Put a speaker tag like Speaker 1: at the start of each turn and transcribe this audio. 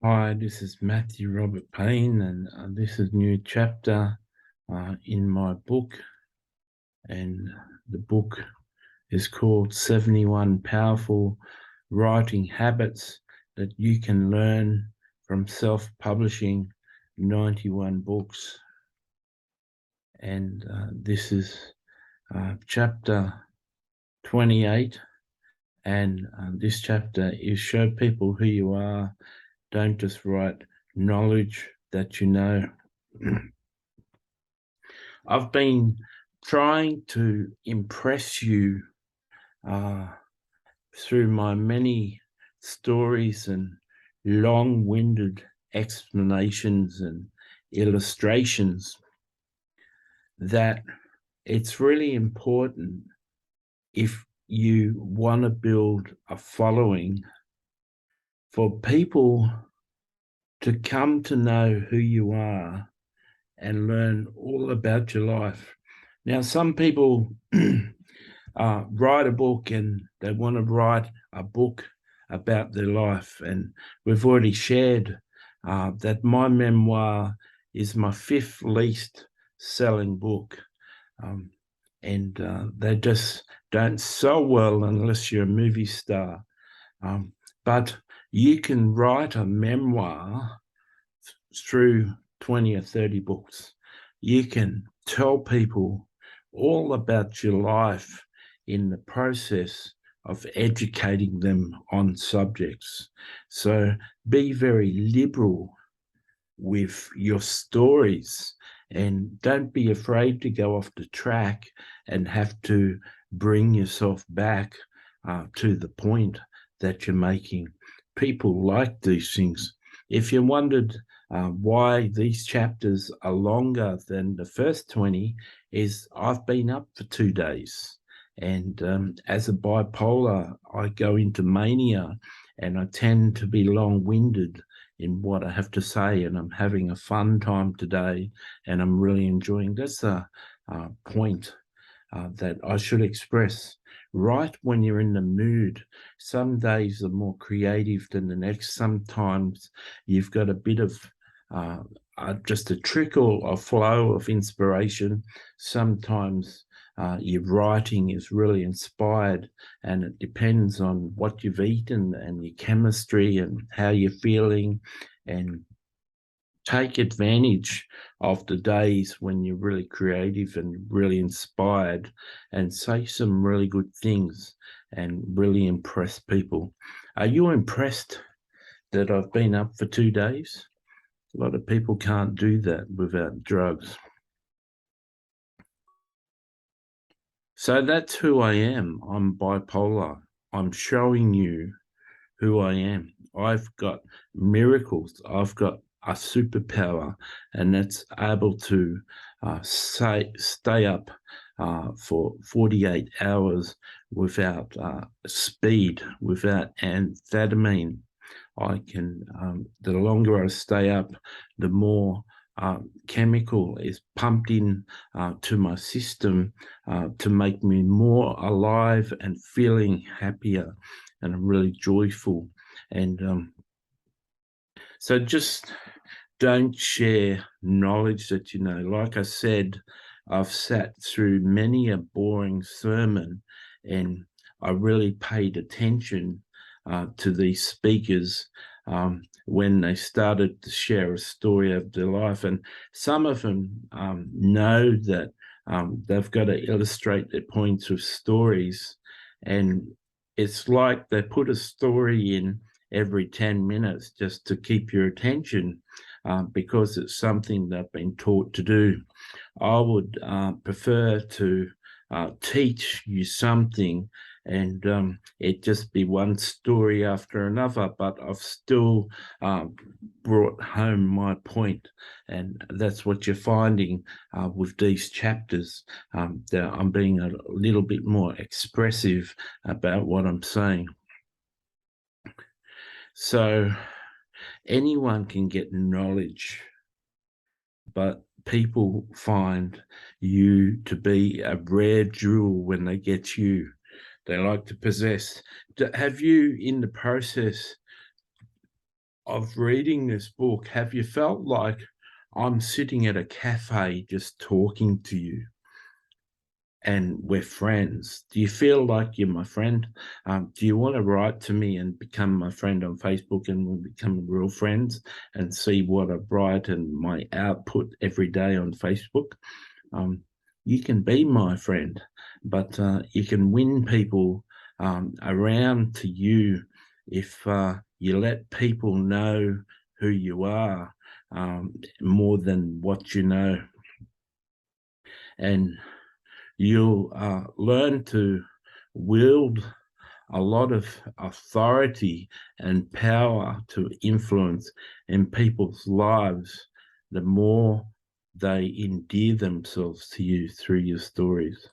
Speaker 1: Hi, this is Matthew Robert Payne, and this is a new chapter in my book. And the book is called 71 Powerful Writing Habits That You Can Learn from Self-Publishing 91 Books. And this is chapter 28. And this chapter is show people who you are. Don't just write knowledge that you know. I've been trying to impress you uh, through my many stories and long-winded explanations and illustrations that it's really important, if you want to build a following, for people to come to know who you are and learn all about your life. Now, some people write a book and they want to write a book about their life. And we've already shared that my memoir is my fifth least selling book. And they just don't sell well unless you're a movie star. But you can write a memoir through 20 or 30 books. You can tell people all about your life in the process of educating them on subjects. So be very liberal with your stories and don't be afraid to go off the track and have to bring yourself back to the point that you're making. People like these things. If you wondered why these chapters are longer than the first 20, is I've been up for 2 days. And as a bipolar, I go into mania and I tend to be long-winded in what I have to say, and I'm having a fun time today, and I'm really enjoying. That's a point that I should express. Right when you're in the mood, some days are more creative than the next. Sometimes you've got a bit of just a trickle of flow of inspiration. Sometimes your writing is really inspired, and it depends on what you've eaten and your chemistry and how you're feeling. And take advantage of the days when you're really creative and really inspired, and say some really good things and really impress people. Are you impressed that I've been up for 2 days? A lot of people can't do that without drugs. So that's who I am. I'm bipolar. I'm showing you who I am. I've got miracles. I've got a superpower, and that's able to stay up for 48 hours without speed, without amphetamine. I can, the longer I stay up, the more chemical is pumped in to my system to make me more alive and feeling happier, and I'm really joyful. And so just don't share knowledge that you know. Like I said, I've sat through many a boring sermon, and I really paid attention to these speakers when they started to share a story of their life. And some of them know that they've got to illustrate their points with stories. And it's like they put a story in every 10 minutes just to keep your attention because it's something they've been taught to do. I would prefer to teach you something, and it just be one story after another, but I've still brought home my point. And that's what you're finding with these chapters, that I'm being a little bit more expressive about what I'm saying. So anyone can get knowledge, but people find you to be a rare jewel when they get you. They like to possess. Have you, in the process, of reading this book, have you felt like I'm sitting at a cafe just talking to you and we're friends? Do you feel like you're my friend? Do you want to write to me and become my friend on Facebook, and we'll become real friends and see what I write and my output every day on Facebook? You can be my friend, but you can win people around to you if you let people know who you are, more than what you know. And you'll learn to wield a lot of authority and power to influence in people's lives the more they endear themselves to you through your stories.